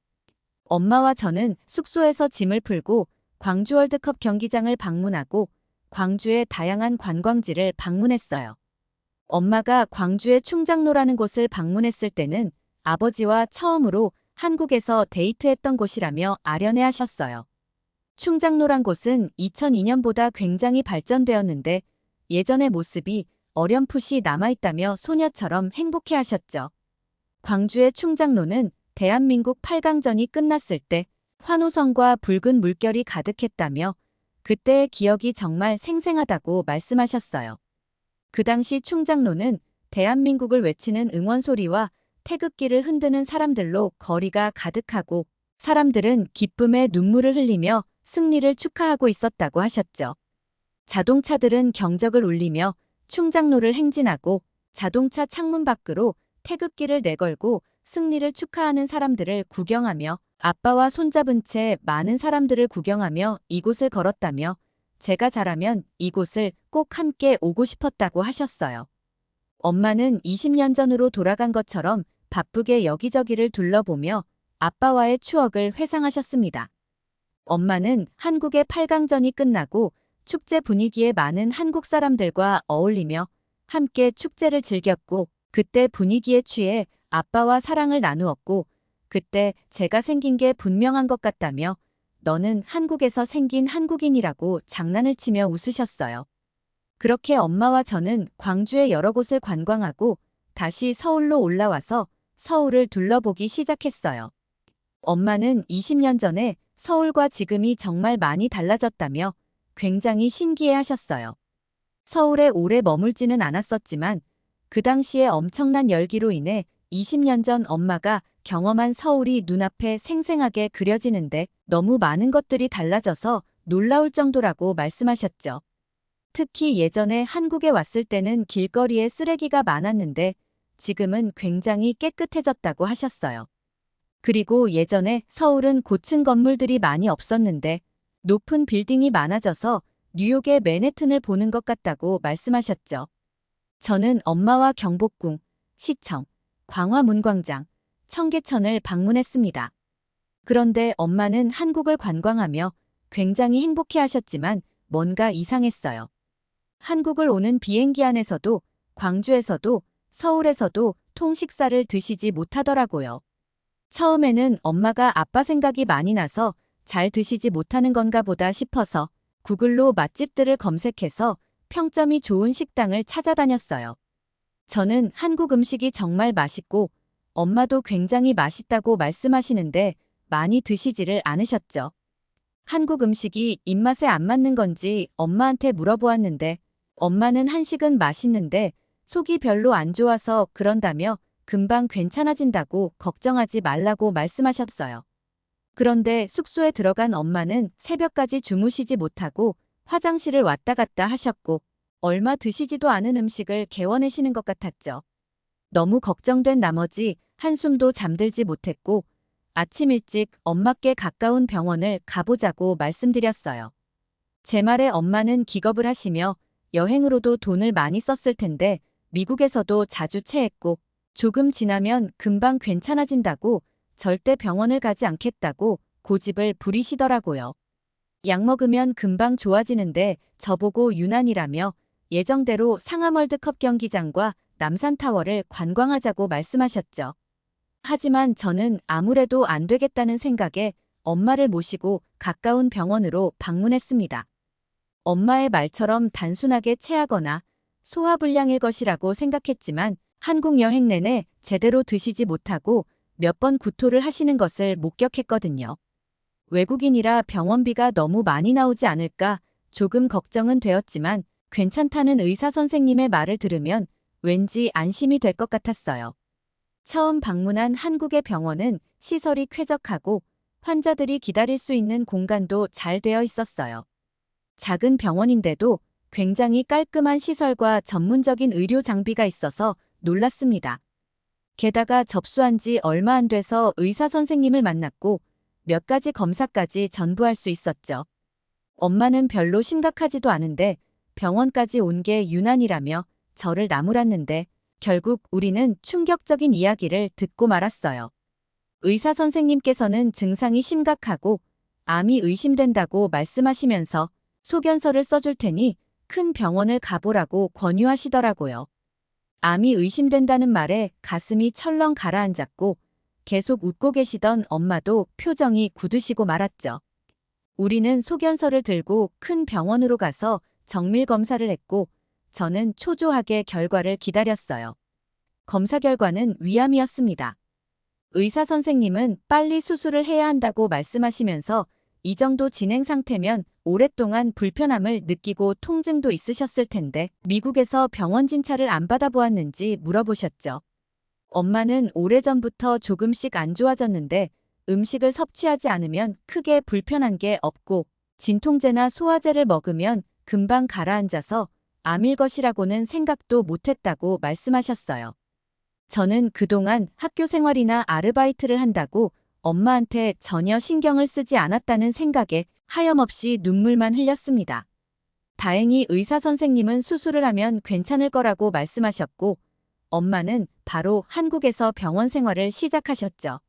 엄마와 저는 숙소에서 짐을 풀고 광주 월드컵 경기장을 방문하고 광주의 다양한 관광지를 방문했어요. 엄마가 광주의 충장로라는 곳을 방문했을 때는 아버지와 처음으로 한국에서 데이트했던 곳이라며 아련해 하셨어요. 충장로란 곳은 2002년보다 굉장히 발전되었는데 예전의 모습이 어렴풋이 남아있다며 소녀처럼 행복해 하셨죠. 광주의 충장로는 대한민국 8강전이 끝났을 때 환호성과 붉은 물결이 가득했다며 그때의 기억이 정말 생생하다고 말씀하셨어요. 그 당시 충장로는 대한민국을 외치는 응원 소리와 태극기를 흔드는 사람들로 거리가 가득하고 사람들은 기쁨의 눈물을 흘리며 승리를 축하하고 있었다고 하셨죠. 자동차들은 경적을 울리며 충장로를 행진하고 자동차 창문 밖으로 태극기를 내걸고 승리를 축하하는 사람들을 구경하며 아빠와 손잡은 채 많은 사람들을 구경하며 이곳을 걸었다며 제가 자라면 이곳을 꼭 함께 오고 싶었다고 하셨어요. 엄마는 20년 전으로 돌아간 것처럼 바쁘게 여기저기를 둘러보며 아빠와의 추억을 회상하셨습니다. 엄마는 한국의 8강전이 끝나고 축제 분위기에 많은 한국 사람들과 어울리며 함께 축제를 즐겼고 그때 분위기에 취해 아빠와 사랑을 나누었고 그때 제가 생긴 게 분명한 것 같다며 너는 한국에서 생긴 한국인이라고 장난을 치며 웃으셨어요. 그렇게 엄마와 저는 광주의 여러 곳을 관광하고 다시 서울로 올라와서 서울을 둘러보기 시작했어요. 엄마는 20년 전에 서울과 지금이 정말 많이 달라졌다며 굉장히 신기해 하셨어요. 서울에 오래 머물지는 않았었지만 그 당시에 엄청난 열기로 인해 20년 전 엄마가 경험한 서울이 눈앞에 생생하게 그려지는데 너무 많은 것들이 달라져서 놀라울 정도라고 말씀하셨죠. 특히 예전에 한국에 왔을 때는 길거리에 쓰레기가 많았는데 지금은 굉장히 깨끗해졌다고 하셨어요. 그리고 예전에 서울은 고층 건물들이 많이 없었는데 높은 빌딩이 많아져서 뉴욕의 맨해튼을 보는 것 같다고 말씀하셨죠. 저는 엄마와 경복궁, 시청, 광화문광장, 청계천을 방문했습니다. 그런데 엄마는 한국을 관광하며 굉장히 행복해 하셨지만 뭔가 이상했어요. 한국을 오는 비행기 안에서도 광주에서도 서울에서도 통식사를 드시지 못하더라고요. 처음에는 엄마가 아빠 생각이 많이 나서 잘 드시지 못하는 건가 보다 싶어서 구글로 맛집들을 검색해서 평점이 좋은 식당을 찾아다녔어요. 저는 한국 음식이 정말 맛있고 엄마도 굉장히 맛있다고 말씀하시는데 많이 드시지를 않으셨죠. 한국 음식이 입맛에 안 맞는 건지 엄마한테 물어보았는데 엄마는 한식은 맛있는데 속이 별로 안 좋아서 그런다며 금방 괜찮아진다고 걱정하지 말라고 말씀하셨어요. 그런데 숙소에 들어간 엄마는 새벽까지 주무시지 못하고 화장실을 왔다 갔다 하셨고 얼마 드시지도 않은 음식을 개워내시는 것 같았죠. 너무 걱정된 나머지 한숨도 잠들지 못했고 아침 일찍 엄마께 가까운 병원을 가보자고 말씀드렸어요. 제 말에 엄마는 기겁을 하시며 여행으로도 돈을 많이 썼을 텐데 미국에서도 자주 체했고 조금 지나면 금방 괜찮아진다고 절대 병원을 가지 않겠다고 고집을 부리시더라고요. 약 먹으면 금방 좋아지는데 저보고 유난이라며 예정대로 상암 월드컵 경기장과 남산타워를 관광하자고 말씀하셨죠. 하지만 저는 아무래도 안 되겠다는 생각에 엄마를 모시고 가까운 병원으로 방문했습니다. 엄마의 말처럼 단순하게 체하거나 소화불량일 것이라고 생각했지만 한국 여행 내내 제대로 드시지 못하고 몇 번 구토를 하시는 것을 목격했거든요. 외국인이라 병원비가 너무 많이 나오지 않을까 조금 걱정은 되었지만 괜찮다는 의사 선생님의 말을 들으면 왠지 안심이 될 것 같았어요. 처음 방문한 한국의 병원은 시설이 쾌적하고 환자들이 기다릴 수 있는 공간도 잘 되어 있었어요. 작은 병원인데도 굉장히 깔끔한 시설과 전문적인 의료 장비가 있어서 놀랐습니다. 게다가 접수한 지 얼마 안 돼서 의사 선생님을 만났고 몇 가지 검사까지 전부 할 수 있었죠. 엄마는 별로 심각하지도 않은데 병원까지 온 게 유난이라며 저를 나무랐는데 결국 우리는 충격적인 이야기를 듣고 말았어요. 의사 선생님께서는 증상이 심각하고 암이 의심된다고 말씀하시면서 소견서를 써줄 테니 큰 병원을 가보라고 권유하시더라고요. 암이 의심된다는 말에 가슴이 철렁 가라앉았고 계속 웃고 계시던 엄마도 표정이 굳으시고 말았죠. 우리는 소견서를 들고 큰 병원으로 가서 정밀 검사를 했고 저는 초조하게 결과를 기다렸어요. 검사 결과는 위암이었습니다. 의사 선생님은 빨리 수술을 해야 한다고 말씀하시면서 이 정도 진행 상태면 오랫동안 불편함을 느끼고 통증도 있으셨을 텐데 미국에서 병원 진찰을 안 받아보았는지 물어보셨죠. 엄마는 오래전부터 조금씩 안 좋아졌는데 음식을 섭취하지 않으면 크게 불편한 게 없고 진통제나 소화제를 먹으면 금방 가라앉아서 암일 것이라고는 생각도 못했다고 말씀하셨어요. 저는 그동안 학교 생활이나 아르바이트를 한다고 엄마한테 전혀 신경을 쓰지 않았다는 생각에 하염없이 눈물만 흘렸습니다. 다행히 의사 선생님은 수술을 하면 괜찮을 거라고 말씀하셨고 엄마는 바로 한국에서 병원 생활을 시작하셨죠.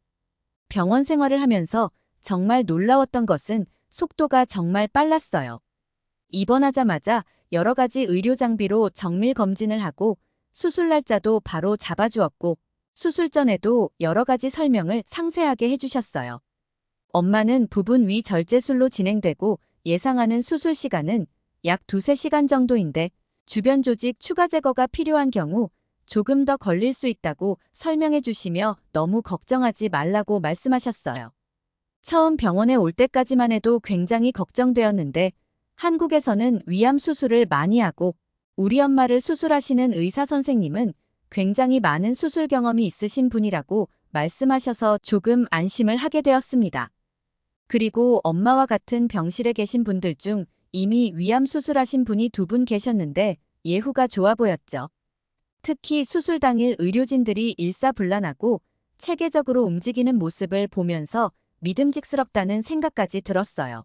병원 생활을 하면서 정말 놀라웠던 것은 속도가 정말 빨랐어요. 입원하자마자 여러 가지 의료 장비로 정밀 검진을 하고 수술 날짜도 바로 잡아주었고 수술 전에도 여러 가지 설명을 상세하게 해주셨어요. 엄마는 부분 위 절제술로 진행되고 예상하는 수술 시간은 약 2~3시간 정도인데 주변 조직 추가 제거가 필요한 경우 조금 더 걸릴 수 있다고 설명해 주시며 너무 걱정하지 말라고 말씀하셨어요. 처음 병원에 올 때까지만 해도 굉장히 걱정되었는데 한국에서는 위암 수술을 많이 하고 우리 엄마를 수술하시는 의사 선생님은 굉장히 많은 수술 경험이 있으신 분이라고 말씀하셔서 조금 안심을 하게 되었습니다. 그리고 엄마와 같은 병실에 계신 분들 중 이미 위암 수술하신 분이 2분 계셨는데 예후가 좋아 보였죠. 특히 수술 당일 의료진들이 일사불란하고 체계적으로 움직이는 모습을 보면서 믿음직스럽다는 생각까지 들었어요.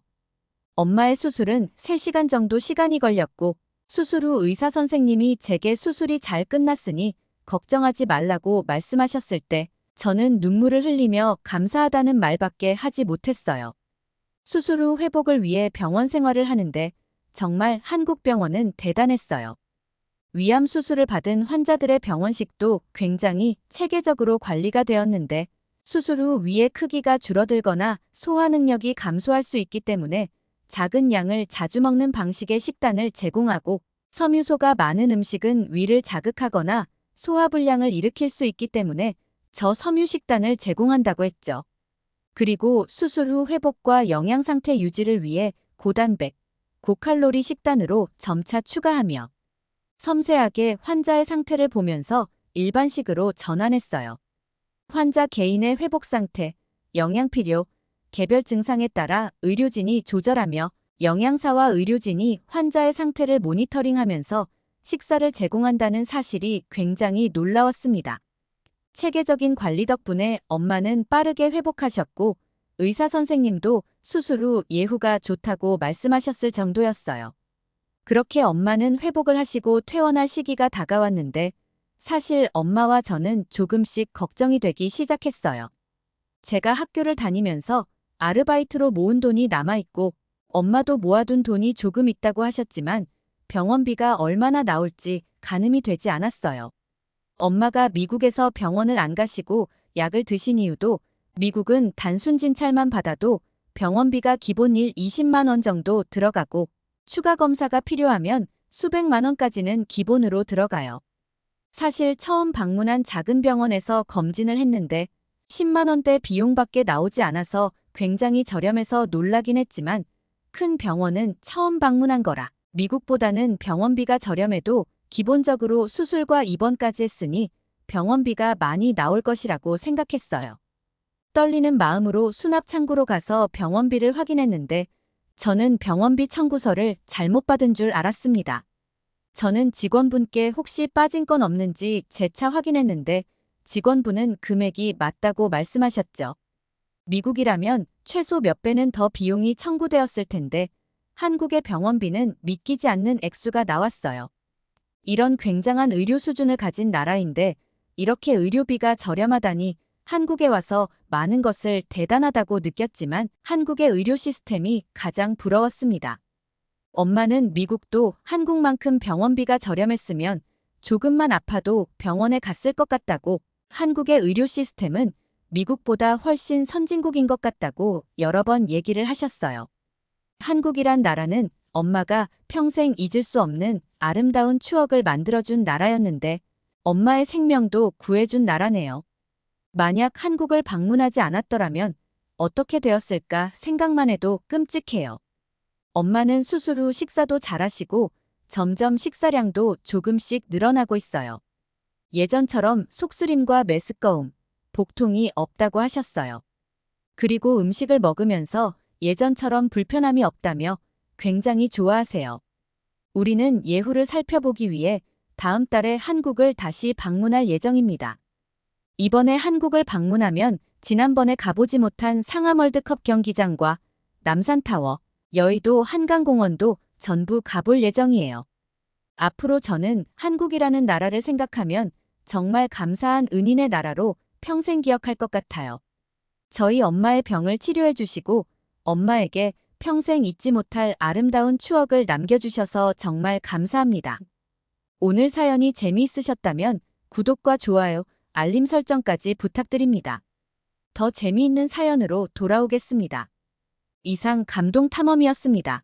엄마의 수술은 3시간 정도 시간이 걸렸고 수술 후 의사 선생님이 제게 수술이 잘 끝났으니 걱정하지 말라고 말씀하셨을 때 저는 눈물을 흘리며 감사하다는 말밖에 하지 못했어요. 수술 후 회복을 위해 병원 생활을 하는데 정말 한국 병원은 대단했어요. 위암 수술을 받은 환자들의 병원식도 굉장히 체계적으로 관리가 되었는데 수술 후 위의 크기가 줄어들거나 소화 능력이 감소할 수 있기 때문에 작은 양을 자주 먹는 방식의 식단을 제공하고 섬유소가 많은 음식은 위를 자극하거나 소화불량을 일으킬 수 있기 때문에 저섬유 식단을 제공한다고 했죠. 그리고 수술 후 회복과 영양 상태 유지를 위해 고단백, 고칼로리 식단으로 점차 추가하며 섬세하게 환자의 상태를 보면서 일반식으로 전환했어요. 환자 개인의 회복 상태, 영양 필요, 개별 증상에 따라 의료진이 조절하며 영양사와 의료진이 환자의 상태를 모니터링하면서 식사를 제공한다는 사실이 굉장히 놀라웠습니다. 체계적인 관리 덕분에 엄마는 빠르게 회복하셨고 의사 선생님도 수술 후 예후가 좋다고 말씀하셨을 정도였어요. 그렇게 엄마는 회복을 하시고 퇴원할 시기가 다가왔는데 사실 엄마와 저는 조금씩 걱정이 되기 시작했어요. 제가 학교를 다니면서 아르바이트로 모은 돈이 남아있고 엄마도 모아둔 돈이 조금 있다고 하셨지만 병원비가 얼마나 나올지 가늠이 되지 않았어요. 엄마가 미국에서 병원을 안 가시고 약을 드신 이유도 미국은 단순 진찰만 받아도 병원비가 기본 20만 원 정도 들어가고 추가 검사가 필요하면 수백만 원까지는 기본으로 들어가요. 사실 처음 방문한 작은 병원에서 검진을 했는데 10만 원대 비용밖에 나오지 않아서 굉장히 저렴해서 놀라긴 했지만 큰 병원은 처음 방문한 거라 미국보다는 병원비가 저렴해도 기본적으로 수술과 입원까지 했으니 병원비가 많이 나올 것이라고 생각했어요. 떨리는 마음으로 수납 창구로 가서 병원비를 확인했는데 저는 병원비 청구서를 잘못 받은 줄 알았습니다. 저는 직원분께 혹시 빠진 건 없는지 재차 확인했는데 직원분은 금액이 맞다고 말씀하셨죠. 미국이라면 최소 몇 배는 더 비용이 청구되었을 텐데 한국의 병원비는 믿기지 않는 액수가 나왔어요. 이런 굉장한 의료 수준을 가진 나라인데 이렇게 의료비가 저렴하다니 한국에 와서 많은 것을 대단하다고 느꼈지만 한국의 의료 시스템이 가장 부러웠습니다. 엄마는 미국도 한국만큼 병원비가 저렴했으면 조금만 아파도 병원에 갔을 것 같다고 한국의 의료 시스템은 미국보다 훨씬 선진국인 것 같다고 여러 번 얘기를 하셨어요. 한국이란 나라는 엄마가 평생 잊을 수 없는 아름다운 추억을 만들어준 나라였는데 엄마의 생명도 구해준 나라네요. 만약 한국을 방문하지 않았더라면 어떻게 되었을까 생각만 해도 끔찍해요. 엄마는 수술 후 식사도 잘하시고 점점 식사량도 조금씩 늘어나고 있어요. 예전처럼 속쓰림과 메스꺼움, 복통이 없다고 하셨어요. 그리고 음식을 먹으면서 예전처럼 불편함이 없다며 굉장히 좋아하세요. 우리는 예후를 살펴보기 위해 다음 달에 한국을 다시 방문할 예정입니다. 이번에 한국을 방문하면 지난번에 가보지 못한 상암 월드컵 경기장과 남산타워, 여의도 한강공원도 전부 가볼 예정이에요. 앞으로 저는 한국이라는 나라를 생각하면 정말 감사한 은인의 나라로 평생 기억할 것 같아요. 저희 엄마의 병을 치료해 주시고 엄마에게 평생 잊지 못할 아름다운 추억을 남겨주셔서 정말 감사합니다. 오늘 사연이 재미있으셨다면 구독과 좋아요, 알림 설정까지 부탁드립니다. 더 재미있는 사연으로 돌아오겠습니다. 이상 감동 탐험이었습니다.